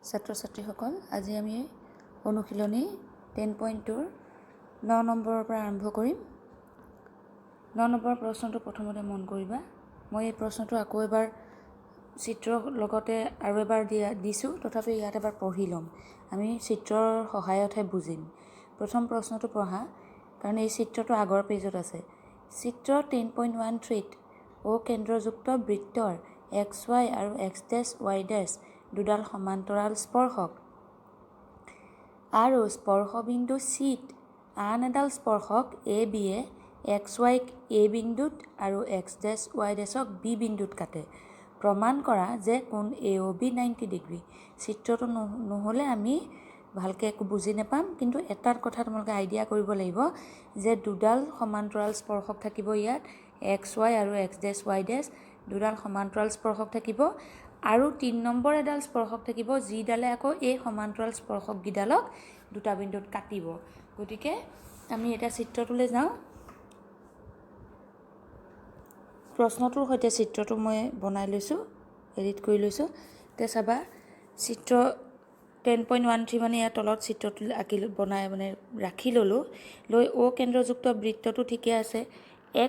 ছাত্ৰ ছাত্ৰীসকল, আজি আমি অনুশীলনী 10.2 9 নম্বৰৰ পৰা আৰম্ভ কৰিম। 9 নম্বৰৰ প্ৰশ্নটো প্ৰথমতে মন কৰিবা। মই এই প্ৰশ্নটো আকৌ এবাৰ চিত্ৰৰ লগতে আৰু এবাৰ দিছোঁ, তথাপি ইয়াত এবাৰ পঢ়ি ল'ম। আমি চিত্ৰৰ সহায়তহে বুজিম। প্ৰথম প্ৰশ্নটো পঢ়া, কাৰণ এই চিত্ৰটো আগৰ পেজত আছে। চিত্ৰ 10.13ত কেন্দ্ৰযুক্ত বৃত্তৰ XY আৰু X' দুডাল সমান্তৰাল স্পৰ্শক আৰু স্পৰ্শবিন্দু Cত আন এডাল স্পৰ্শক ABয়ে XYক A বিন্দুত আৰু X',Y'ক B বিন্দুত কাটে। প্ৰমাণ কৰা যে কোণ AOB 90 ডিগ্ৰী। চিত্ৰটো নহ'লে আমি ভালকৈ একো বুজি নাপাম, কিন্তু এটাৰ কথা তোমালোকে আইডিয়া কৰিব লাগিব যে দুডাল সমান্তৰাল স্পৰ্শক থাকিব ইয়াত, XY আৰু X', দুডাল সমান্তৰাল স্পৰ্শক থাকিব আৰু 3 নম্বৰ এডাল স্পৰ্শক থাকিব, যিডালে আকৌ এই সমান্তৰাল স্পৰ্শককেইডালক দুটা বিন্দুত কাটিব। গতিকে আমি এটা চিত্ৰটোলৈ যাওঁ। প্ৰশ্নটোৰ সৈতে চিত্ৰটো মই বনাই লৈছোঁ, এডিট কৰি লৈছোঁ। এতিয়া চাবা, চিত্ৰ 10.13 মানে ইয়াৰ তলত চিত্ৰটো ৰাখি ল'লোঁ। লৈ কেন্দ্ৰযুক্ত বৃত্তটো ঠিকে আছে।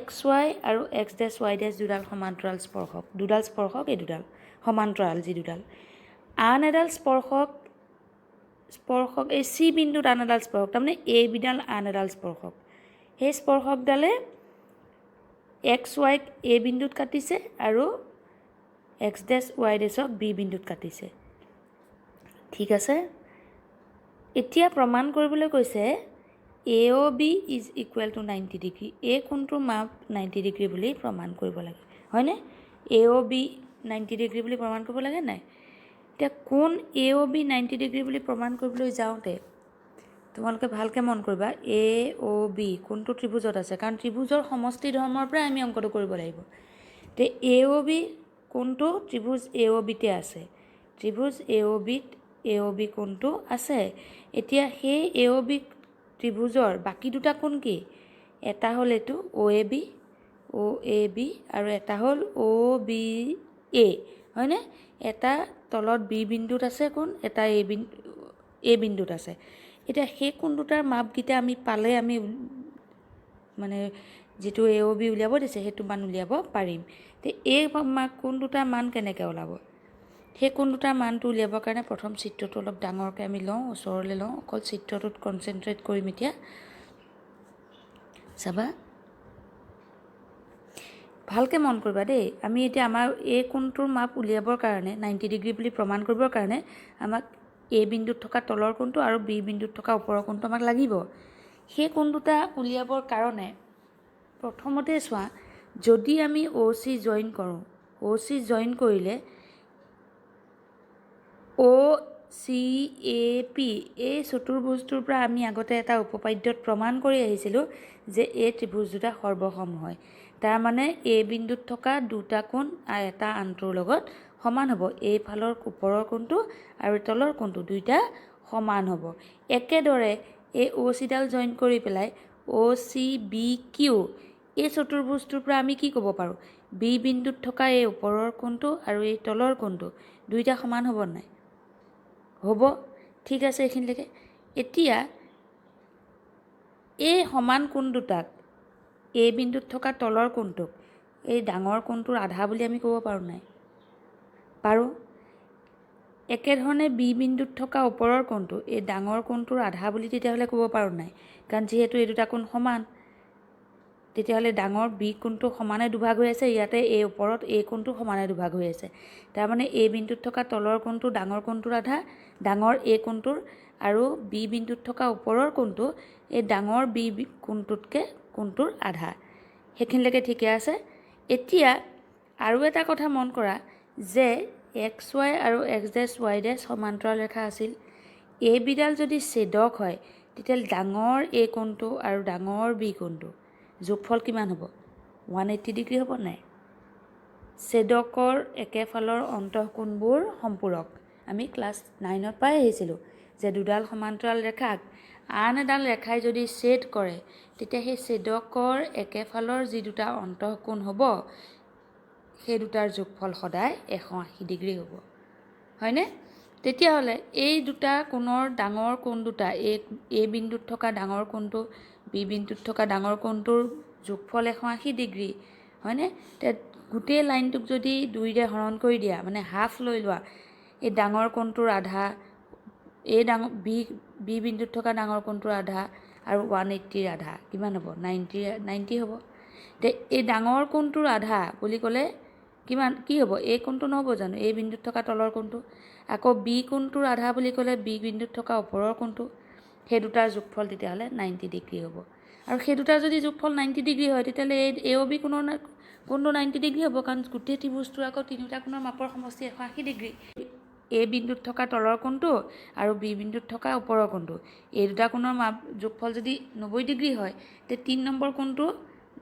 XY আৰু X', দুডাল সমান্তৰাল স্পৰ্শক, দুডাল স্পৰ্শক এই দুডাল সমান্তৰাল, যি দুডাল। আন এডাল স্পৰ্শক এই C বিন্দুত আন এডাল স্পৰ্শক, তাৰমানে A বিডাল আন এডাল স্পৰ্শক। সেই স্পৰ্শকডালে XYক A বিন্দুত কাটিছে আৰু X', B বিন্দুত কাটিছে। ঠিক আছে। এতিয়া প্ৰমাণ কৰিবলৈ কৈছে AOB is equal two 90 degree. এই কোণটোৰ মাপ 90 ডিগ্ৰী বুলি প্ৰমাণ কৰিব লাগে, হয়নে? AOB 90 ডিগ্ৰী বুলি প্ৰমাণ কৰিব লাগে নাই? এতিয়া কোণ AOB 90 ডিগ্ৰী বুলি প্ৰমাণ কৰিবলৈ যাওঁতে তোমালোকে ভালকৈ মন কৰিবা, AOB কোনটো ত্ৰিভুজত আছে, কাৰণ ত্ৰিভুজৰ সমষ্টি ধৰ্মৰ পৰাই আমি অংকটো কৰিব লাগিব। এতিয়া AOB কোণটো ত্ৰিভুজ AOBতে আছে, ত্ৰিভুজ AOB কোণটো আছে। এতিয়া সেই AOB ত্ৰিভুজৰ বাকী দুটা কোণ কি? এটা হ'ল এইটো OAB আৰু এটা হ'ল OBA, হয়নে? এটা তলত B বিন্দুত আছে কোণ, এটা A বিন্দুত আছে। এতিয়া সেই কোণ দুটাৰ মাপকেইটা আমি পালে আমি মানে যিটো AOB উলিয়াব দিছে সেইটো মান উলিয়াব পাৰিম। তে এই কোণ দুটাৰ মান কেনেকৈ ওলাব? সেই কোণ দুটাৰ মানটো উলিয়াবৰ কাৰণে প্ৰথম চিত্ৰটো অলপ ডাঙৰকৈ আমি লওঁ, ওচৰলৈ লওঁ, অকল চিত্ৰটোত কনচেনট্ৰেট কৰিম। এতিয়া চাবা, ভালকৈ মন কৰিবা দেই। আমি এতিয়া আমাৰ এই কোণটোৰ মাপ উলিয়াবৰ কাৰণে 90 ডিগ্ৰী বুলি প্ৰমাণ কৰিবৰ কাৰণে আমাক A বিন্দুত থকা তলৰ কোণটো আৰু B বিন্দুত থকা ওপৰৰ কোণটো আমাক লাগিব। সেই কোণ দুটা উলিয়াবৰ কাৰণে প্ৰথমতে চোৱা, যদি আমি OC জইন কৰোঁ, OC জইন কৰিলে OCAP এই চতুৰ্ভুজটোৰ পৰা আমি আগতে এটা উপপাদ্যত প্ৰমাণ কৰি আহিছিলোঁ যে এই ত্ৰিভুজ দুটা সৰ্বসম হয়। তাৰমানে A বিন্দুত থকা দুটা কোণ এটা আনটোৰ লগত সমান হ'ব। এইফালৰ ওপৰৰ কোণটো আৰু তলৰ কোণটো দুইটা সমান হ'ব। একেদৰে এই OCডাল জইন কৰি পেলাই OCBQ এই চতুৰ্ভুজটোৰ পৰা আমি কি ক'ব পাৰোঁ? B বিন্দুত থকা এই ওপৰৰ কোণটো আৰু এই তলৰ কোণটো দুইটা সমান হ'ব নাই? হ'ব। ঠিক আছে, এইখিনিলৈকে। এতিয়া এই সমান কোণ দুটাক, A বিন্দুত থকা তলৰ কোণটোক এই ডাঙৰ কোণটোৰ আধা বুলি আমি ক'ব পাৰোঁ নাই? পাৰোঁ। একেধৰণে B বিন্দুত থকা ওপৰৰ কোণটো এই ডাঙৰ কোণটোৰ আধা বুলি তেতিয়াহ'লে ক'ব পাৰোঁ নাই? কাৰণ যিহেতু এই দুটা কোণ সমান, তেতিয়াহ'লে ডাঙৰ B কোণটো সমানে দুভাগ হৈ আছে, ইয়াতে এই ওপৰত এই কোণটো সমানে দুভাগ হৈ আছে। তাৰমানে A বিন্দুত থকা তলৰ কোণটো ডাঙৰ কোণটোৰ আধা, ডাঙৰ A কোণটোৰ, আৰু B বিন্দুত থকা ওপৰৰ কোণটো এই ডাঙৰ B কোণটোতকৈ কোণটোৰ আধা। সেইখিনিলৈকে ঠিকে আছে। এতিয়া আৰু এটা কথা মন কৰা যে XY আৰু X', সমান্তৰাল ৰেখা আছিল। এইবিডাল যদি ছেদক হয়, তেতিয়াহ'লে ডাঙৰ A কোণটো আৰু ডাঙৰ B কোণটো যোগফল কিমান হ'ব? 180 ডিগ্ৰী হ'ব নাই? ছেদকৰ একেফালৰ অন্তঃকোণবোৰ সম্পূৰক। আমি ক্লাছ 9ত পাই আহিছিলোঁ যে দুডাল সমান্তৰাল ৰেখাক আন এডাল ৰেখাই যদি ছেদ কৰে, তেতিয়া সেই ছেদকৰ একেফালৰ যি দুটা অন্তঃকোণ হ'ব, সেই দুটাৰ যোগফল সদায় 180 ডিগ্ৰী হ'ব, হয়নে? তেতিয়াহ'লে এই দুটা কোণৰ ডাঙৰ কোণ দুটা এ বিন্দুত থকা ডাঙৰ কোণটো বি বিন্দুত থকা ডাঙৰ কোণটোৰ যোগফল 180 ডিগ্ৰী হয়নে? গোটেই লাইনটোক যদি 2ৰে হৰণ কৰি দিয়া মানে হাফ লৈ লোৱা, এই ডাঙৰ কোণটোৰ আধা এই বি বিন্দুত থকা ডাঙৰ কোণটোৰ আধা আৰু 180ৰ আধা কিমান হ'ব? 90 হ'ব। এই ডাঙৰ কোণটোৰ আধা বুলি ক'লে কিমান কি হ'ব? এই কোণটো নহ'ব জানো? এই বিন্দুত থকা তলৰ কোণটো। আকৌ বি কোণটোৰ আধা বুলি ক'লে বি বিন্দুত থকা ওপৰৰ কোণটো। সেই দুটাৰ যোগফল তেতিয়াহ'লে 90 ডিগ্ৰী হ'ব। আৰু সেই দুটাৰ যদি যোগফল 90 ডিগ্ৰী হয় তেতিয়াহ'লে এ অ' বি কোণটো 90 ডিগ্ৰী হ'ব, কাৰণ গোটেই ত্ৰিভুজটোৰ আকৌ তিনিটা কোণৰ মাপৰ সমষ্টি 180 ডিগ্ৰী। এ বিন্দুত থকা তলৰ কোণটো আৰু বি বিন্দুত থকা ওপৰৰ কোণটো, এই দুটা কোণৰ যোগফল যদি 90 ডিগ্ৰী হয়, তে 3 নম্বৰ কোণটো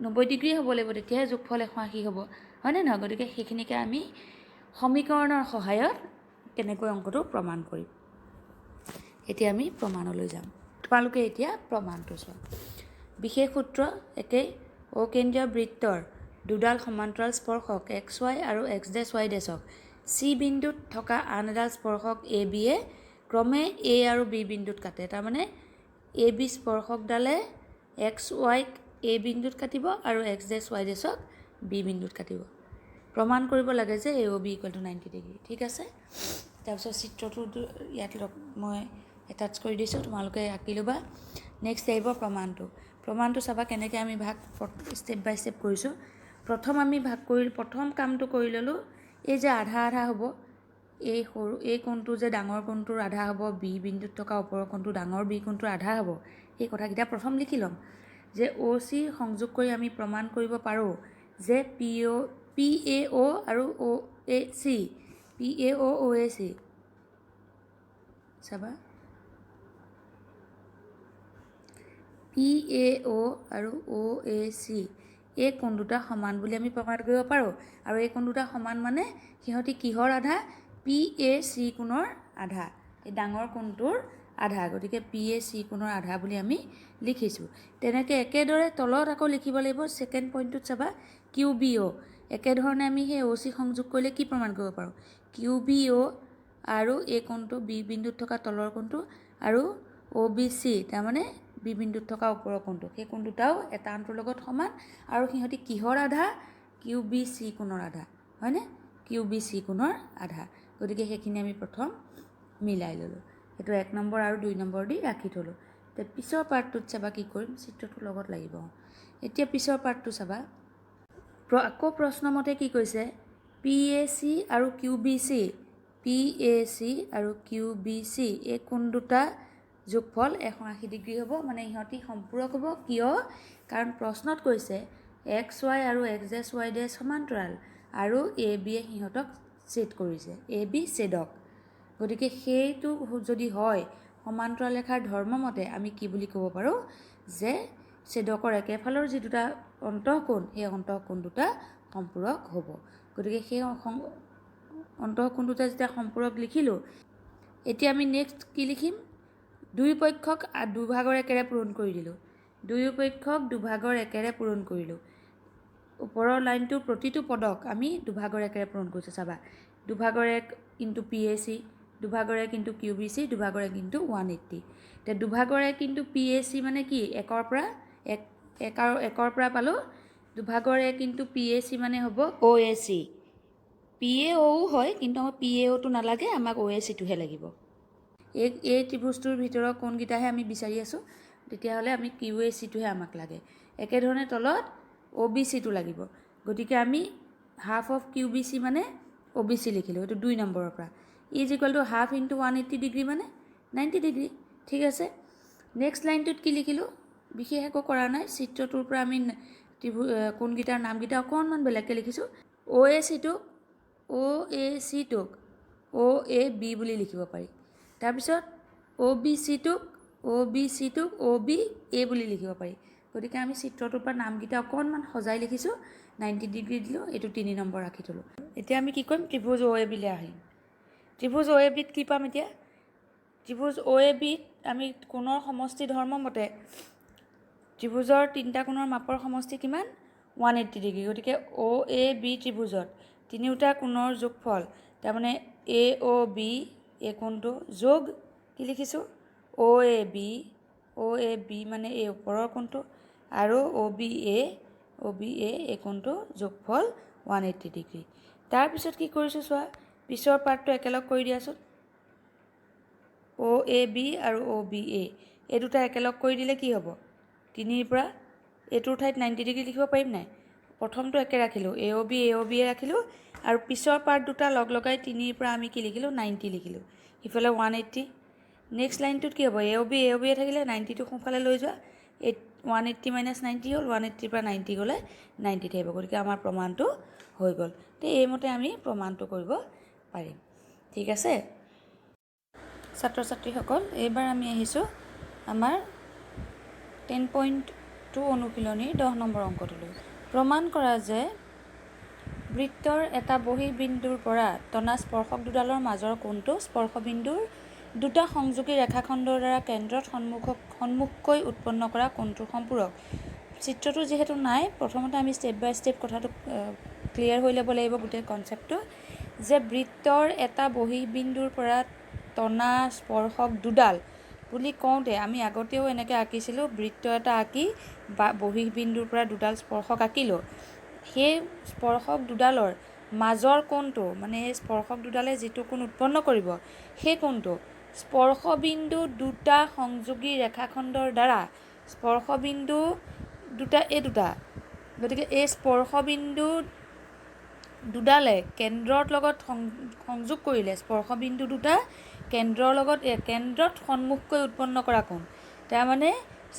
90 ডিগ্ৰী হ'ব লাগিব, তেতিয়াহে যোগফল 180 হ'ব, হয়নে নহয়? গতিকে সেইখিনিকে আমি সমীকৰণৰ সহায়ত কেনেকৈ অংকটো প্ৰমাণ কৰিম। এতিয়া আমি প্ৰমাণলৈ যাম। তোমালোকে এতিয়া প্ৰমাণটো চোৱা। বিশেষ সূত্ৰ একেই। অকেন্দ্ৰীয় বৃত্তৰ দুডাল সমান্তৰাল স্পৰ্শক XY আৰু X'Y' চি বিন্দুত থকা আন এডাল স্পৰ্শক এ বিয়ে ক্ৰমে এ আৰু বি বিন্দুত কাটে। তাৰমানে এ বি স্পৰ্শকডালে XYক এ বিন্দুত কাটিব আৰু X'Y'ক বি বিন্দুত কাটিব। প্ৰমাণ কৰিব লাগে যে এ অ' বি ইকুৱেল টু 90 ডিগ্ৰী। ঠিক আছে, তাৰপিছত চিত্ৰটো ইয়াত মই এটাচ কৰি দিছোঁ, তোমালোকে আঁকি ল'বা। নেক্সট আহিব প্ৰমাণটো। প্ৰমাণটো চাবা কেনেকৈ আমি ষ্টেপ বাই ষ্টেপ কৰিছোঁ। প্ৰথম কামটো কৰি ল'লোঁ, এই যে আধা আধা হ'ব, এই কোণটো যে ডাঙৰ কোণটোৰ আধা হ'ব, বি বিন্দুত থকা ওপৰৰ কোণটো ডাঙৰ বি কোণটোৰ আধা হ'ব, সেই কথাকেইটা প্ৰথম লিখি ল'ম। যে অ' চি সংযোগ কৰি আমি প্ৰমাণ কৰিব পাৰোঁ যে পি এ অ' আৰু O' A C, P A O' O' A C, চাবা পি এ অ' আৰু অ' এ চি এই কোণ দুটা সমান বুলি আমি প্ৰমাণ কৰিব পাৰোঁ। আৰু এই কোণ দুটা সমান মানে সিহঁতি কিহৰ আধা? পি এ চি কোণৰ আধা, এই ডাঙৰ কোণটোৰ আধা। গতিকে পি এ চি কোণৰ আধা বুলি আমি লিখিছোঁ। তেনেকৈ একেদৰে তলত আকৌ লিখিব লাগিব। ছেকেণ্ড পইণ্টটোত চাবা কিউ বি অ'। একেধৰণে আমি সেই অ' চি সংযোগ কৰিলে কি প্ৰমাণ কৰিব পাৰোঁ? কিউ বি অ' আৰু এই কোণটো বি বিন্দুত থকা তলৰ কোণটো আৰু অ' বি চি, তাৰমানে বি বিন্দুত থকা ওপৰৰ কোণটো, সেই কোণ দুটাও এটা আনটোৰ লগত সমান। আৰু সিহঁতি কিহৰ আধা? কিউ বি চি কোণৰ আধা, হয়নে? কিউ বি চি কোণৰ আধা। গতিকে সেইখিনি আমি প্ৰথম মিলাই ল'লোঁ। সেইটো 1 নম্বৰ আৰু 2 নম্বৰ দি ৰাখি থ'লোঁ। এতিয়া পিছৰ পাৰ্টটোত চাবা কি কৰিম, চিত্ৰটোৰ লগত লাগিব। এতিয়া পিছৰ পাৰ্টটো চাবা। আকৌ প্ৰশ্নমতে কি কৈছে? পি এ চি আৰু Q B C, P A C আৰু কিউ বি চি এই কোণ দুটা যোগফল 180 ডিগ্ৰী হ'ব, মানে ইহঁতি সম্পূৰক হ'ব। কিয়? কাৰণ প্ৰশ্নত কৈছে XY আৰু X'Y' সমান্তৰাল আৰু এ বিয়ে সিহঁতক ছেদ কৰিছে, এ বি ছেদক। গতিকে সেইটো যদি হয়, সমান্তৰাল ৰেখাৰ ধৰ্মমতে আমি কি বুলি ক'ব পাৰোঁ? যে ছেদকৰ একেফালৰ যি দুটা অন্তঃকোণ, সেই অন্তঃকোণ দুটা সম্পূৰক হ'ব। গতিকে সেই অন্তঃকোণ দুটা যেতিয়া সম্পূৰক লিখিলোঁ, এতিয়া আমি নেক্সট কি লিখিম? দুয়োপক্ষক দুভাগৰ একেৰে পূৰণ কৰি দিলোঁ। দুয়োপক্ষক দুভাগৰ একেৰে পূৰণ কৰিলোঁ। ওপৰৰ লাইনটোৰ প্ৰতিটো পদক আমি দুভাগৰ একেৰে পূৰণ কৰিছোঁ। চাবা, দুভাগৰ 1 ইনটু পি এ চি, দুভাগৰ 1 ইনটু কিউ বি চি, দুভাগৰ 1 ইনটু 180। এতিয়া দুভাগৰ 1 ইনটু পি এ চি মানে কি? একৰ পৰা পালোঁ। দুভাগৰ 1 ইনটু পি এ চি মানে হ'ব অ' এ চি। পি এ অ'ও হয়, কিন্তু আমাৰ পি এ অ'টো নালাগে, আমাক অ' এ চিটোহে লাগিব। এই ত্ৰিভুজটোৰ ভিতৰৰ কোণকেইটাহে আমি বিচাৰি আছোঁ, তেতিয়াহ'লে আমি কিউ এ চিটোহে আমাক লাগে। একেধৰণে তলত অ' বি চিটো লাগিব। গতিকে আমি half of Q B C মানে অ' বি চি লিখিলোঁ, এইটো 2 নম্বৰৰ পৰা। Is equal to half into 180 degree মানে 90 ডিগ্ৰী। ঠিক আছে, নেক্সট লাইনটোত কি লিখিলোঁ? বিশেষ একো কৰা নাই। চিত্ৰটোৰ পৰা আমি কোণকেইটাৰ নামকেইটা অকণমান বেলেগকৈ লিখিছোঁ। অ' এ চিটোক অ' এ বি বুলি লিখিব পাৰি। তাৰপিছত অ' বি চিটোক অ' বি এ বুলি লিখিব পাৰি। গতিকে আমি চিত্ৰটোৰ পৰা নামকেইটা অকণমান সজাই লিখিছোঁ। 90 ডিগ্ৰী দিলোঁ, এইটো 3 নম্বৰ ৰাখি থ'লোঁ। এতিয়া আমি কি কৰিম? ত্ৰিভুজ অ' এ বিলৈ আহিম। ত্ৰিভুজ অ' এ বিত কি পাম এতিয়া? ত্ৰিভুজ অ' এ বিত আমি কোণৰ সমষ্টি ধৰ্মমতে ত্ৰিভুজৰ তিনিটা কোণৰ মাপৰ সমষ্টি কিমান? 180 ডিগ্ৰী। গতিকে অ' এ বি ত্ৰিভুজত তিনিওটা কোণৰ যোগফল, তাৰমানে এ অ' বি এই কোণটো যোগ কি লিখিছোঁ OAB মানে এই ওপৰৰ কোণটো আৰু OBA এই কোণটো যোগফল 180 ডিগ্ৰী। তাৰপিছত কি কৰিছোঁ চোৱা, পিছৰ পাৰ্টটো একেলগ কৰি দিয়াচোন। OAB আৰু OBA এই দুটা একেলগ কৰি দিলে কি হ'ব, 3ৰ পৰা এইটোৰ ঠাইত 90 ডিগ্ৰী লিখিব পাৰিম নাই? প্ৰথমটো একে ৰাখিলোঁ, AOB ৰাখিলোঁ, আৰু পিছৰ পাৰ্ট দুটা লগ লগাই 3ৰ পৰা আমি কি লিখিলোঁ 90 লিখিলোঁ, ইফালে 180। নেক্সট লাইনটোত কি হ'ব, AOB থাকিলে 90টো সোঁফালে লৈ যোৱা, 180 - 90 হ'ল, 180ৰ পৰা 90 গ'লে 90 থাকিব। গতিকে আমাৰ প্ৰমাণটো হৈ গ'ল। তো এইমতে আমি প্ৰমাণটো কৰিব পাৰিম। ঠিক আছে ছাত্ৰ ছাত্ৰীসকল, এইবাৰ আমি আহিছোঁ আমাৰ 10.2 অনুশীলনীৰ 10 নম্বৰ অংকটোলৈ। প্ৰমাণ কৰা যে বৃত্তৰ এটা বহিঃবিন্দুৰ পৰা টনা স্পৰ্শক দুডালৰ মাজৰ কোণটো স্পৰ্শবিন্দুৰ দুটা সংযোগী ৰেখাখণ্ডৰ দ্বাৰা কেন্দ্ৰত সন্মুখকৈ উৎপন্ন কৰা কোণটোৰ সম্পূৰক। চিত্ৰটো যিহেতু নাই, প্ৰথমতে আমি ষ্টেপ বাই ষ্টেপ কথাটো ক্লিয়াৰ হৈ ল'ব লাগিব গোটেই কনচেপ্টটো, যে বৃত্তৰ এটা বহিঃবিন্দুৰ পৰা টনা স্পৰ্শক দুডাল বুলি কওঁতে আমি আগতেও এনেকৈ আঁকিছিলোঁ, বৃত্ত এটা আঁকি বা বহিঃবিন্দুৰ পৰা দুডাল স্পৰ্শক আঁকিলোঁ। সেই স্পৰ্শক দুডালৰ মাজৰ কোণটো, মানে এই স্পৰ্শক দুডালে যিটো কোণ উৎপন্ন কৰিব, সেই কোণটো স্পৰ্শবিন্দু দুটা সংযোগী ৰেখাখণ্ডৰ দ্বাৰা, স্পৰ্শবিন্দু দুটা এই দুটা, গতিকে এই স্পৰ্শবিন্দু দুডালে কেন্দ্ৰৰ লগত সংযোগ কৰিলে, স্পৰ্শবিন্দু দুটা কেন্দ্ৰৰ লগত কেন্দ্ৰত সন্মুখকৈ উৎপন্ন কৰা কোণ। তাৰমানে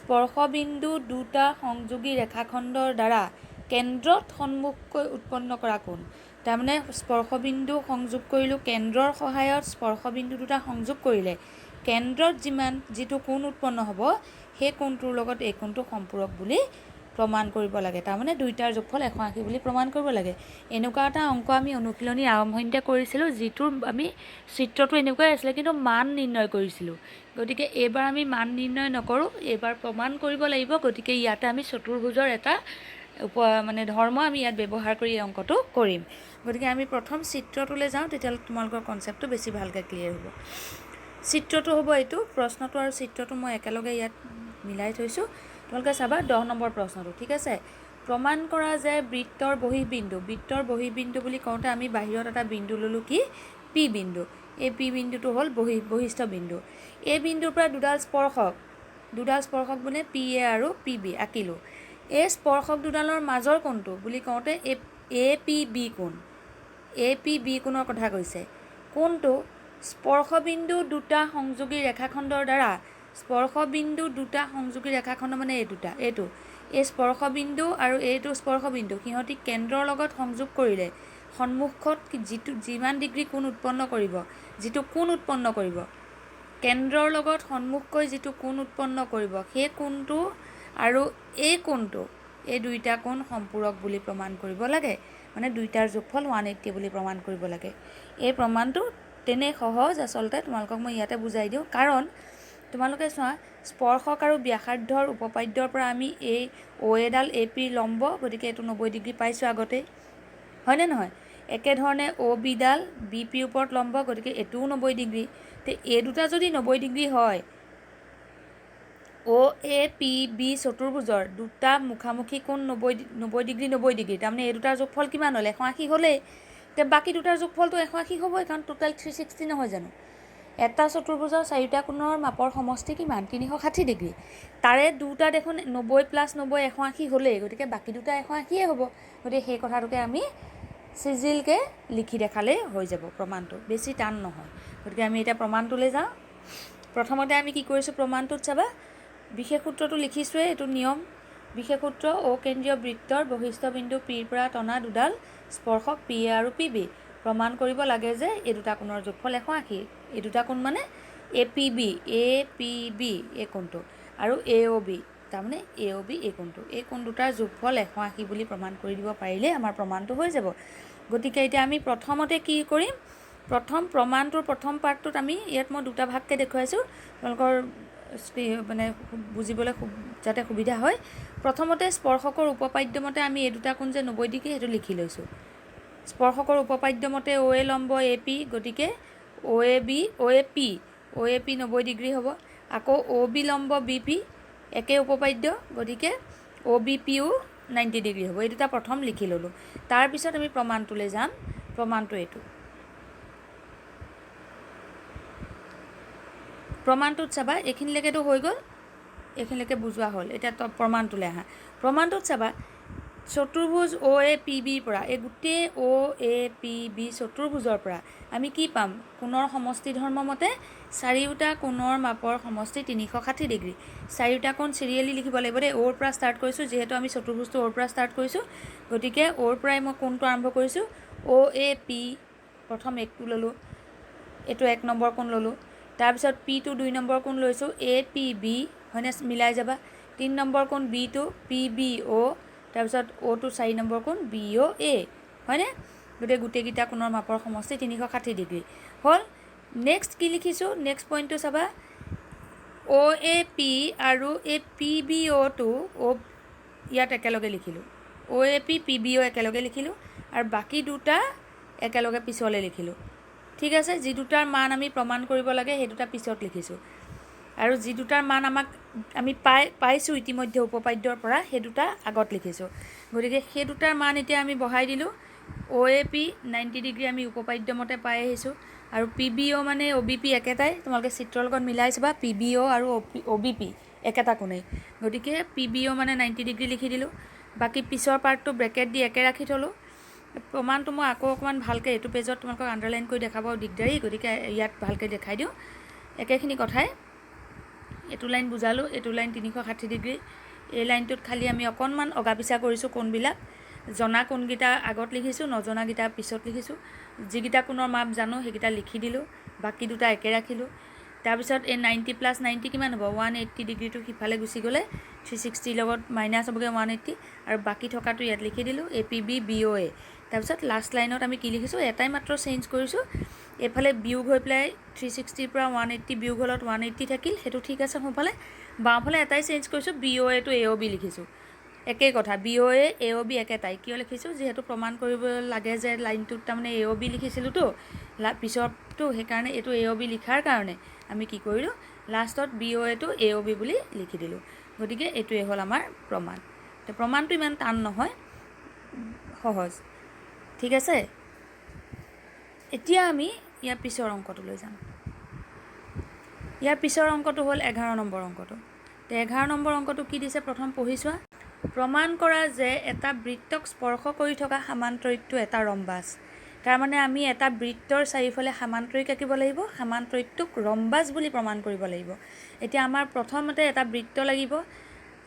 স্পৰ্শবিন্দু দুটা সংযোগী ৰেখাখণ্ডৰ দ্বাৰা কেন্দ্ৰত সন্মুখকৈ উৎপন্ন কৰা কোণ। তাৰমানে স্পৰ্শবিন্দু সংযোগ কৰিলোঁ, কেন্দ্ৰৰ সহায়ত স্পৰ্শবিন্দু দুটা সংযোগ কৰিলে কেন্দ্ৰত যিটো কোণ উৎপন্ন হ'ব, সেই কোণটোৰ লগত এই কোণটো সম্পূৰক বুলি প্ৰমাণ কৰিব লাগে। তাৰমানে দুইটাৰ যোগফল 180 বুলি প্ৰমাণ কৰিব লাগে। এনেকুৱা এটা অংক আমি অনুশীলনীৰ আৰম্ভণিতে কৰিছিলোঁ, যিটোৰ আমি চিত্ৰটো এনেকুৱাই আছিলে, কিন্তু মান নিৰ্ণয় কৰিছিলোঁ। গতিকে এইবাৰ আমি মান নিৰ্ণয় নকৰোঁ, এইবাৰ প্ৰমাণ কৰিব লাগিব। গতিকে ইয়াতে আমি চতুৰ্ভুজৰ এটা ধৰ্ম আমি ইয়াত ব্যৱহাৰ কৰি এই অংকটো কৰিম। গতিকে আমি প্ৰথম চিত্ৰটোলৈ যাওঁ, তেতিয়াহ'লে তোমালোকৰ কনচেপ্টটো বেছি ভালকৈ ক্লিয়াৰ হ'ব। চিত্ৰটো হ'ব এইটো, প্ৰশ্নটো আৰু চিত্ৰটো মই একেলগে ইয়াত মিলাই থৈছোঁ, তোমালোকে চাবা 10 নম্বৰ প্ৰশ্নটো। ঠিক আছে, প্ৰমাণ কৰা যে বৃত্তৰ বহিঃবিন্দু বুলি কওঁতে আমি বাহিৰত এটা বিন্দু ল'লোঁ, কি P বিন্দু। এই P বিন্দুটো হ'ল বহিস্থ বিন্দু। এই বিন্দুৰ পৰা দুডাল স্পৰ্শক মানে PA আৰু PB আঁকিলোঁ। এই স্পৰ্শক দুডালৰ মাজৰ কোণটো বুলি কওঁতে APB কোণ, APB কোণৰ কথা কৈছে। কোণটো স্পৰ্শবিন্দু দুটা সংযোগী ৰেখাখণ্ডৰ দ্বাৰা, স্পৰ্শবিন্দু দুটা সংযোগী ৰেখাখণ্ড মানে এই স্পৰ্শবিন্দু আৰু এইটো স্পৰ্শবিন্দু, সিহঁতি কেন্দ্ৰৰ লগত সংযোগ কৰিলে সন্মুখত যিমান ডিগ্ৰী কোণ উৎপন্ন কৰিব, কেন্দ্ৰৰ লগত সন্মুখকৈ যিটো কোণ উৎপন্ন কৰিব, সেই কোণটো আৰু এই কোণটো, এই দুইটা কোণ সম্পূৰক বুলি প্ৰমাণ কৰিব লাগে। মানে দুইটাৰ যোগফল 180 বুলি প্ৰমাণ কৰিব লাগে। এই প্ৰমাণটো তেনেই সহজ, আচলতে তোমালোকক মই ইয়াতে বুজাই দিওঁ। কাৰণ তোমালোকে চোৱা, স্পৰ্শক আৰু ব্যাসাৰ্ধৰ উপপাদ্যৰ পৰা আমি এই OAডাল AP লম্ব, গতিকে এইটো 90 ডিগ্ৰী পাইছোঁ আগতেই, হয়নে নহয়? একেধৰণে OBডাল BP ওপৰত লম্ব, গতিকে এইটোও 90 ডিগ্ৰী। তো এই দুটা যদি 90 ডিগ্ৰী হয়, OAPB চতুৰ্ভুজৰ দুটা মুখামুখি কোণ 90 ডিগ্ৰী, তাৰমানে এই দুটাৰ যোগফল কিমান হ'ল? 180 হ'লেই। এতিয়া বাকী দুটাৰ যোগফলটো 180 হ'বই, কাৰণ টোটেল 360 নহয় জানো? এটা চতুৰ্ভুজৰ চাৰিটা কোণৰ মাপৰ সমষ্টি কিমান? 360 ডিগ্ৰী। তাৰে দুটা দেখোন 90 + 90 180 হ'লেই, গতিকে বাকী দুটা 180 হ'ব। গতিকে সেই কথাটোকে আমি চিজিলকৈ লিখি দেখালেই হৈ যাব, প্ৰমাণটো বেছি টান নহয়। গতিকে আমি এতিয়া প্ৰমাণটোলৈ যাওঁ। প্ৰথমতে আমি কি কৰিছোঁ, প্ৰমাণটোত চাবা, বিশেষ সূত্ৰটো লিখিছোঁৱেই, এইটো নিয়ম। বিশেষ সূত্ৰ, অকেন্দ্ৰীয় বৃত্তৰ বহিস্থ বিন্দু Pৰ পৰা টনা দুডাল স্পৰ্শক PA আৰু PB প্ৰমাণ কৰিব লাগে যে এই দুটা কোণৰ যোগফল 180। এই দুটা কোণ মানে APB এই কোণটো, আৰু AOB, তাৰমানে AOB এই কোণটো, এই কোণ দুটাৰ যোগফল 180 বুলি প্ৰমাণ কৰি দিব পাৰিলে আমাৰ প্ৰমাণটো হৈ যাব। গতিকে এতিয়া আমি প্ৰথমতে কি কৰিম, প্ৰমাণটোৰ প্ৰথম পাৰ্টটোত আমি ইয়াত মই দুটা ভাগকৈ দেখুৱাইছোঁ, তেওঁলোকৰ বুজিবলৈ যাতে সুবিধা হয়। প্ৰথমতে স্পৰ্শকৰ উপপাদ্য মতে আমি এই দুটা কোণ যে 90 ডিগ্ৰী, সেইটো লিখি লৈছোঁ। স্পৰ্শকৰ উপপাদ্য মতে OA লম্ব AP, গতিকে অ এ পি 90 ডিগ্ৰী হ'ব। আকৌ অ বি লম্ব বি পি একে উপপাদ্য, গতিকে অ বি পিও 90 ডিগ্ৰী হ'ব। এই দুটা প্ৰথম লিখি ল'লোঁ। তাৰপিছত আমি প্ৰমাণটোলৈ যাম। প্ৰমাণটো এইটো। প্ৰমাণটোত চাবা এইখিনিলৈকেতো হৈ গ'ল, এইখিনিলৈকে বুজোৱা হ'ল। এতিয়া প্ৰমাণটোলৈ আহা। প্ৰমাণটোত চাবা চতুৰ্ভুজ অ এ পি বিৰ পৰা, এই গোটেই অ এ পি বি চতুৰ্ভুজৰ পৰা আমি কি পাম? কোণৰ সমষ্টি ধৰ্ম মতে চাৰিওটা কোণৰ মাপৰ সমষ্টি 360 ডিগ্ৰী। চাৰিওটা কোণ চিৰিয়েলি লিখিব লাগিব দেই। অ'ৰ পৰা ষ্টাৰ্ট কৰিছোঁ, যিহেতু আমি চতুৰ্ভুজটো অ'ৰ পৰা ষ্টাৰ্ট কৰিছোঁ, গতিকে অ'ৰ পৰাই মই কোণটো আৰম্ভ কৰিছোঁ। অ এ পি প্ৰথম একটো ল'লোঁ, এইটো 1 নম্বৰ কোণ ল'লোঁ। তাৰপিছত পিটো 2 নম্বৰ কোণ লৈছোঁ, এ পি বি, হয়নে? মিলাই যাবা। 3 নম্বৰ কোণ বিটো পি বি অ', তাৰপিছত অ'টো 4 নম্বৰ কোণ বি অ' এ, হয়নে? গতিকে গোটেইকেইটা কোণৰ মাপৰ সমষ্টি 360 ডিগ্ৰী হ'ল। নেক্সট কি লিখিছোঁ? নেক্সট পইণ্টটো চাবা, অ' এ পি আৰু এই পি বি অ'টো ইয়াত একেলগে লিখিলোঁ। অ' এ পি পি বি অ' একেলগে লিখিলোঁ, আৰু বাকী দুটা একেলগে পিছলৈ লিখিলোঁ। ঠিক আছে, যি দুটাৰ মান আমি প্ৰমাণ কৰিব লাগে সেই দুটা পিছত লিখিছোঁ, আৰু যি দুটাৰ মান আমি পাইছোঁ ইতিমধ্যে উপপাদ্যৰ পৰা, সেই দুটা আগত লিখিছোঁ। গতিকে সেই দুটাৰ মান এতিয়া আমি বহাই দিলোঁ। অ' এ পি 90 ডিগ্ৰী আমি উপপাদ্য মতে পাই আহিছোঁ, আৰু পি বি অ' মানে অ' বি পি একেটাই। তোমালোকে চিত্ৰৰ লগত মিলাই চাবা, পি বি অ' আৰু অ' বি পি একেটা কোণেই। গতিকে পি বি অ' মানে 90 ডিগ্ৰী লিখি দিলোঁ। বাকী পিছৰ পাৰ্টটো ব্ৰেকেট দি একে ৰাখি থ'লোঁ। প্ৰমাণটো মই আকৌ অকণমান ভালকৈ এইটো পেজত তোমালোকক আণ্ডাৰলাইন কৰি দেখাব দিগদাৰী, গতিকে ইয়াত ভালকৈ দেখাই দিওঁ। একেখিনি কথাই এইটো লাইন বুজালোঁ, এইটো লাইন 360 ডিগ্ৰী। এই লাইনটোত খালি আমি অকণমান অগা পিছা কৰিছোঁ কোণবিলাক। জনা কোণকেইটা আগত লিখিছোঁ, নজনাকেইটা পিছত লিখিছোঁ। যিকেইটা কোণৰ মাপ জানো সেইকেইটা লিখি দিলোঁ, বাকী দুটা একে ৰাখিলোঁ। তাৰপিছত এই 90 + 90 কিমান হ'ব? 180 ডিগ্ৰীটো সিফালে গুচি গ'লে 360 লগত মাইনাছ হ'বগৈ 180, আৰু বাকী থকাটো ইয়াত লিখি দিলোঁ, এ পি বি বি অ' এ। তাৰপিছত লাষ্ট লাইনত আমি কি লিখিছোঁ? এটাই মাত্ৰ চেঞ্জ কৰিছোঁ, এইফালে বিয়োগ হৈ পেলাই 360ৰ পৰা 180 বিয়োগ হ'লত 180 থাকিল, সেইটো ঠিক আছে সোঁফালে। বাওঁফালে এটাই চেঞ্জ কৰিছোঁ, বি অ' এটো এ অ' বি লিখিছোঁ। একেই কথা, বি অ' এ অ' বি একেটাই। কিয় লিখিছোঁ? যিহেতু প্ৰমাণ কৰিব লাগে যে লাইনটোত তাৰমানে এ অ' বি লিখিছিলোঁতো পিছৰটো, সেইকাৰণে এইটো এ অ' বি লিখাৰ কাৰণে আমি কি কৰিলোঁ? লাষ্টত বি অ' এটো এ অ' বি বুলি লিখি দিলোঁ। গতিকে এইটোৱে হ'ল আমাৰ প্ৰমাণ। তো প্ৰমাণটো ইমান টান নহয়, সহজ। ঠিক আছে, এতিয়া আমি ইয়াৰ পিছৰ অংকটোলৈ যাম। ইয়াৰ পিছৰ অংকটো হ'ল 11 নম্বৰ অংকটো। তো 11 নম্বৰ অংকটো কি দিছে প্ৰথম পঢ়ি চোৱা। প্ৰমাণ কৰা যে এটা বৃত্তক স্পৰ্শ কৰি থকা সামান্তৰিকটো এটা ৰম্বাস। তাৰমানে আমি এটা বৃত্তৰ চাৰিওফালে সামান্তৰিক আঁকিব লাগিব, সামান্তৰিকটোক ৰম্বাস বুলি প্ৰমাণ কৰিব লাগিব। এতিয়া আমাৰ প্ৰথমতে এটা বৃত্ত লাগিব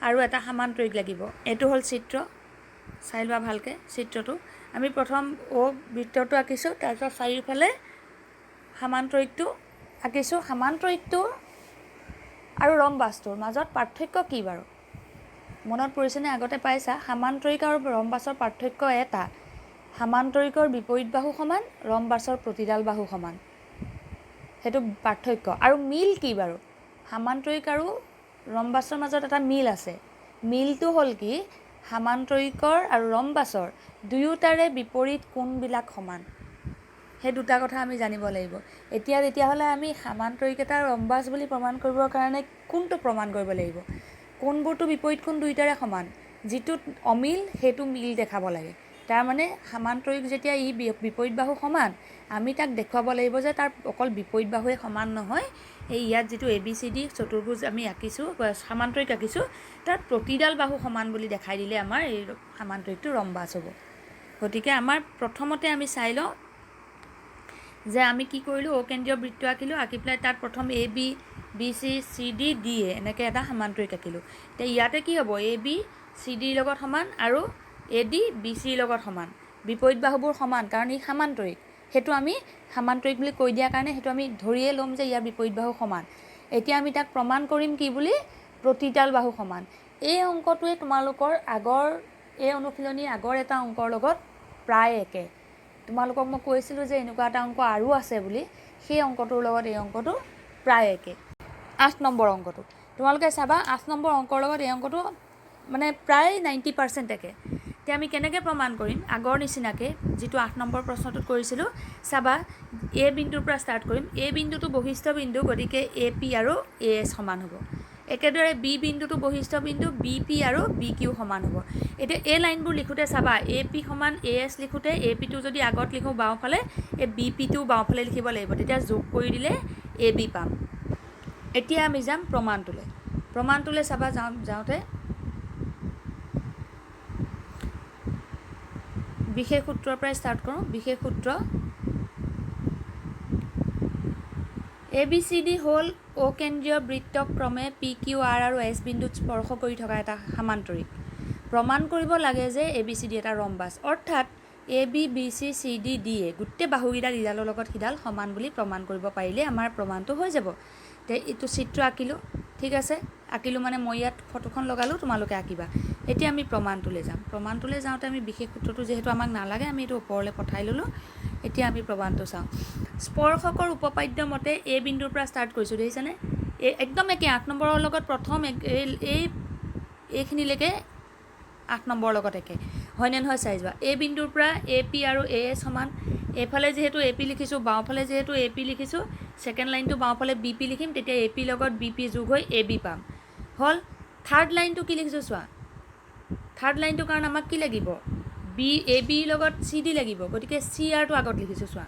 আৰু এটা সামান্তৰিক লাগিব। এইটো হ'ল চিত্ৰ, চাই লোৱা ভালকৈ চিত্ৰটো। আমি প্ৰথম বৃত্তটো আঁকিছোঁ, তাৰপিছত চাৰিওফালে সামান্তৰিকটো আঁকিছোঁ। সামান্তৰিকটো আৰু ৰম্বাসটোৰ মাজত পাৰ্থক্য কি বাৰু? মনত পৰিছেনে? আগতে পাইছা। সামান্তৰিক আৰু ৰম্বাসৰ পাৰ্থক্য এটা, সামান্তৰিকৰ বিপৰীত বাহু সমান, ৰম্বাসৰ প্ৰতিডাল বাহু সমান। সেইটো পাৰ্থক্য। আৰু মিল কি বাৰু? সামান্তৰিক আৰু ৰম্বাসৰ মাজত এটা মিল আছে। মিলটো হ'ল কি? সামান্তৰিকৰ আৰু ৰম্বাসৰ দুয়োটাৰে বিপৰীত কোণবিলাক সমান। সেই দুটা কথা আমি জানিব লাগিব। এতিয়া তেতিয়াহ'লে আমি সামান্তৰিক এটা ৰম্বাস বুলি প্ৰমাণ কৰিবৰ কাৰণে কোনটো প্ৰমাণ কৰিব লাগিব? কোণবোৰটো বিপৰীত কোণ দুয়োটাৰে সমান, যিটোত অমিল সেইটো মিল দেখাব লাগে। তাৰমানে সামান্তৰিক যেতিয়া বিপৰীত বাহু সমান, আমি তাক দেখুৱাব লাগিব যে তাৰ অকল বিপৰীত বাহুৱে সমান নহয়, এই ইয়াত যিটো এ বি চি ডি চতুৰ্ভুজ আমি আঁকিছোঁ, সামান্তৰিক আঁকিছোঁ, তাৰ প্ৰতিডাল বাহু সমান বুলি দেখাই দিলে আমাৰ এই সামান্তৰিকটো ৰম্বাস হ'ব। গতিকে আমাৰ প্ৰথমতে আমি চাই লওঁ যে আমি কি কৰিলোঁ, অকেন্দ্ৰীয় বৃত্ত আঁকিলোঁ, আঁকি পেলাই তাত প্ৰথম A B, B C, C D, D A এনেকৈ এটা সামান্তৰিক আঁকিলোঁ। এতিয়া ইয়াতে কি হ'ব? এ বি চি ডিৰ লগত সমান আৰু এ ডি বি চিৰ লগত সমান। বিপৰীত বাহুবোৰ সমান, কাৰণ ই সামান্তৰিক। সেইটো আমি সামান্তৰিক বুলি কৈ দিয়াৰ কাৰণে সেইটো আমি ধৰিয়ে ল'ম যে ইয়াৰ বিপৰীত বাহু সমান। এতিয়া আমি তাক প্ৰমাণ কৰিম কি বুলি? প্ৰতিডাল বাহু সমান। এই অংকটোৱে তোমালোকৰ এই অনুশীলনীৰ আগৰ এটা অংকৰ লগত প্ৰায় একে। তোমালোকক মই কৈছিলোঁ যে এনেকুৱা এটা অংক আৰু আছে বুলি, সেই অংকটোৰ লগত এই অংকটো প্ৰায় একে। 8 নম্বৰ অংকটো তোমালোকে চাবা, 8 নম্বৰ অংকৰ লগত এই অংকটো মানে প্ৰায় 90% একে। এতিয়া আমি কেনেকৈ প্ৰমাণ কৰিম আগৰ নিচিনাকৈ যিটো 8 নম্বৰ প্ৰশ্নটোত কৰিছিলোঁ চাবা এ বিন্দুৰ পৰা ষ্টাৰ্ট কৰিম এ বিন্দুটো বৈশিষ্ট্য বিন্দু গতিকে এ পি আৰু এ এছ সমান হ'ব একেদৰে বি বিন্দুটো বৈশিষ্ট্য বিন্দু বি পি আৰু বি কিউ সমান হ'ব এতিয়া এই লাইনবোৰ লিখোঁতে চাবা এ পি সমান এ এছ লিখোঁতে এ পিটো যদি আগত লিখোঁ বাওঁফালে এই বি পিটো বাওঁফালে লিখিব লাগিব তেতিয়া যোগ কৰি দিলে এ বি পাম এতিয়া আমি যাম প্ৰমাণটোলৈ চাবা যাওঁতে বিশেষ সূত্ৰৰ পৰাই ষ্টাৰ্ট কৰোঁ বিশেষ সূত্ৰ এ বি চি ডি হ'ল অকেন্দ্ৰীয় বৃত্তক ক্ৰমে পি কিউ আৰ আৰু এছ বিন্দুত স্পৰ্শ কৰি থকা এটা সামান্তৰিক প্ৰমাণ কৰিব লাগে যে এ বি চি ডি এটা ৰম্বাছ অৰ্থাৎ A B B C C D D A গোটেই বাহুকেইডাল ইডালৰ লগত সিডাল সমান বুলি প্ৰমাণ কৰিব পাৰিলে আমাৰ প্ৰমাণটো হৈ যাব তে এইটো চিত্ৰ আঁকিলোঁ ঠিক আছে আঁকিলোঁ মানে মই ইয়াত ফটোখন লগালোঁ তোমালোকে আঁকিবা এতিয়া আমি প্ৰমাণটোলৈ যাম প্ৰমাণটোলৈ যাওঁতে আমি বিশেষ সূত্ৰটো যিহেতু আমাক নালাগে আমি এইটো ওপৰলৈ পঠাই ল'লোঁ এতিয়া আমি প্ৰমাণটো চাওঁ স্পৰ্শকৰ উপপাদ্য মতে এ বিন্দুৰ পৰা ষ্টাৰ্ট কৰিছোঁ দেখিছেনে একদম একে 8 নম্বৰৰ লগত প্ৰথম এইখিনিলৈকে 8 নম্বৰৰ লগত একে হয়নে নহয় চাই যোৱা এ বিন্দুৰ পৰা এ পি আৰু এ এছ সমান এইফালে যিহেতু এ পি লিখিছোঁ বাওঁফালে যিহেতু এ পি লিখিছোঁ ছেকেণ্ড লাইনটো বাওঁফালে বি পি লিখিম তেতিয়া এ পিৰ লগত বি পি যোগ হৈ এ বি পাম হ'ল থাৰ্ড লাইনটো কি লিখিছোঁ চোৱা থাৰ্ড লাইনটোৰ কাৰণে আমাক কি লাগিব এ বিৰ লগত চি ডি লাগিব গতিকে চি আৰটো আগত লিখিছোঁ চোৱা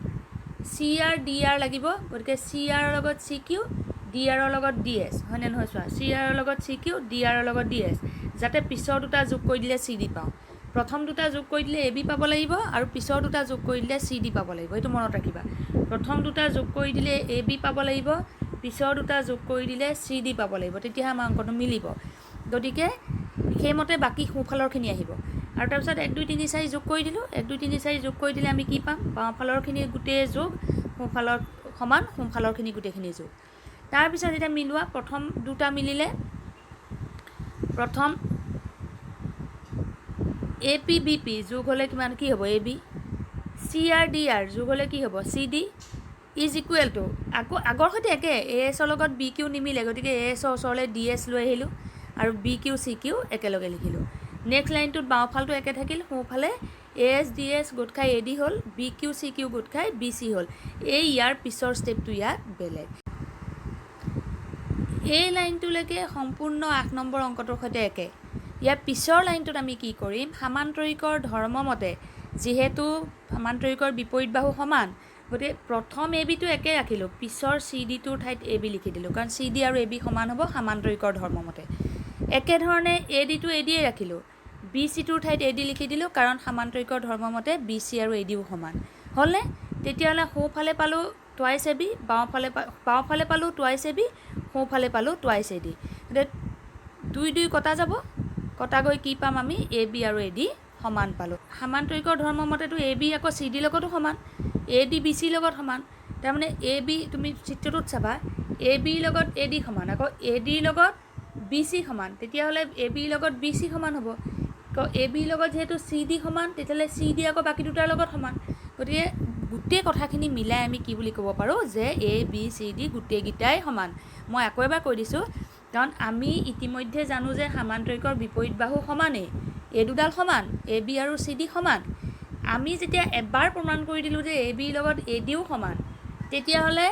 চি আৰ ডি আৰ লাগিব গতিকে চি আৰৰ লগত চি কিউ ডি আৰৰ লগত ডি এছ হয়নে নহয় চোৱা চি আৰৰ লগত চি কিউ ডি আৰৰ লগত ডি এছ যাতে পিছৰ দুটা যোগ কৰি দিলে চি ডি পাওঁ প্ৰথম দুটা যোগ কৰি দিলে এ বি পাব লাগিব আৰু পিছৰ দুটা যোগ কৰি দিলে চি ডি পাব লাগিব এইটো মনত ৰাখিবা প্ৰথম দুটা যোগ কৰি দিলে এ বি পাব লাগিব পিছৰ দুটা যোগ কৰি দিলে চি ডি পাব লাগিব তেতিয়াহে আমাৰ অংকটো মিলিব গতিকে সেইমতে বাকী সোঁফালৰখিনি আহিব আৰু তাৰপিছত 1 2 3 4 যোগ কৰি দিলোঁ 1 2 3 4 যোগ কৰি দিলে আমি কি পাম বাওঁফালৰখিনি গোটেই যোগ সোঁফালৰ সমান সোঁফালৰখিনি গোটেইখিনি যোগ তাৰপিছত এতিয়া মিলোৱা প্ৰথম দুটা মিলিলে প্ৰথম এ পি বি পি যোগ হ'লে কিমান কি হ'ব এ বি চি আৰ ডি আৰ যোগ হ'লে কি হ'ব C D is equal to আকৌ আগৰ সৈতে একে এ এছৰ লগত বি কিউ নিমিলে গতিকে এ এছৰ ওচৰলৈ ডি এছ লৈ আহিলোঁ আৰু বি কিউ চি কিউ একেলগে লিখিলোঁ নেক্সট লাইনটোত বাওঁফালটো একে থাকিল সোঁফালে এ এছ ডি এছ গোট খাই এ ডি হ'ল বি কিউ চি কিউ গোট খাই বি চি হ'ল ইয়াৰ পিছৰ ষ্টেপটো ইয়াত বেলেগ এই লাইনটোলৈকে সম্পূৰ্ণ 8 নম্বৰ অংকটোৰ সৈতে একে ইয়াৰ পিছৰ লাইনটোত আমি কি কৰিম সামান্তৰিকৰ ধৰ্ম মতে যিহেতু সামান্তৰিকৰ বিপৰীত বাহু সমান গতিকে প্ৰথম এ বিটো একে ৰাখিলোঁ পিছৰ চি ডিটোৰ ঠাইত এ বি লিখি দিলোঁ কাৰণ চি ডি আৰু এ বি সমান হ'ব সামান্তৰিকৰ ধৰ্ম মতে একেধৰণে এ ডিটো এ ডিয়ে ৰাখিলোঁ বি চিটোৰ ঠাইত এ ডি লিখি দিলোঁ কাৰণ সামান্তৰিকৰ ধৰ্ম মতে বি চি আৰু এ ডিও সমান হ'লনে তেতিয়াহ'লে সোঁফালে পালোঁ টুৱাইছ এ বি বাওঁফালে পালোঁ টুৱাইছ এ বি সোঁফালে পালোঁ টুৱাইছ এ ডি গতিকে 2 2 কটা যাব কটা গৈ কি পাম আমি এ বি আৰু এ ডি সমান পালোঁ সামান্তৰিকৰ ধৰ্ম মতেতো এ বি আকৌ চি ডিৰ লগতো সমান এ ডি বি চিৰ লগত সমান তাৰমানে এ বি তুমি চিত্ৰটোত চাবা এ বিৰ লগত এ ডি সমান আকৌ এ ডিৰ লগত বি চি সমান তেতিয়াহ'লে এ বিৰ লগত বি চি সমান হ'ব আকৌ এ বিৰ লগত যিহেতু চি ডি সমান তেতিয়াহ'লে চি ডি আকৌ বাকী দুটাৰ লগত সমান গতিকে গোটেই কথাখিনি মিলাই আমি কি বুলি ক'ব পাৰোঁ যে এ বি চি ডি গোটেইকেইটাই সমান মই আকৌ এবাৰ কৈ দিছোঁ কাৰণ আমি ইতিমধ্যে জানো যে সামান্তৰিকৰ বিপৰীত বাহু সমানেই এই দুডাল সমান এ বি আৰু চি ডি সমান আমি যেতিয়া এবাৰ প্ৰমাণ কৰি দিলোঁ যে এ বিৰ লগত এ ডিও সমান তেতিয়াহ'লে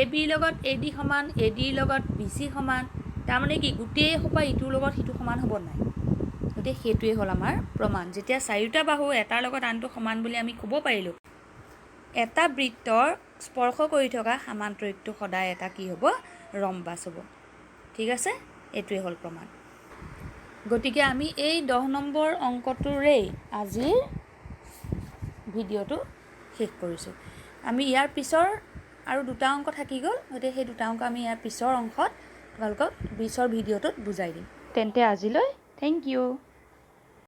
এ বিৰ লগত এ ডি সমান এ ডিৰ লগত বি চি সমান তাৰমানে কি গোটেই সোপা ইটোৰ লগত সিটো সমান হ'ব নাই গতিকে সেইটোৱে হ'ল আমাৰ প্ৰমাণ যেতিয়া চাৰিওটা বাহু এটাৰ লগত আনটো সমান বুলি আমি ক'ব পাৰিলোঁ এটা বৃত্তৰ স্পৰ্শ কৰি থকা সামান্তৰিকটো সদায় এটা কি হ'ব ৰম্বাছ হ'ব ঠিক আছে এইটোৱে হ'ল প্ৰমাণ গতিকে আমি এই 10 নম্বৰ অংকটোৰেই আজিৰ ভিডিঅ'টো শেষ কৰিছোঁ আমি ইয়াৰ পিছৰ আৰু দুটা অংক থাকি গ'ল গতিকে সেই দুটা অংক আমি ইয়াৰ পিছৰ অংশত তোমালোকক পিছৰ ভিডিঅ'টোত বুজাই দিম তেন্তে আজিলৈ থেংক ইউ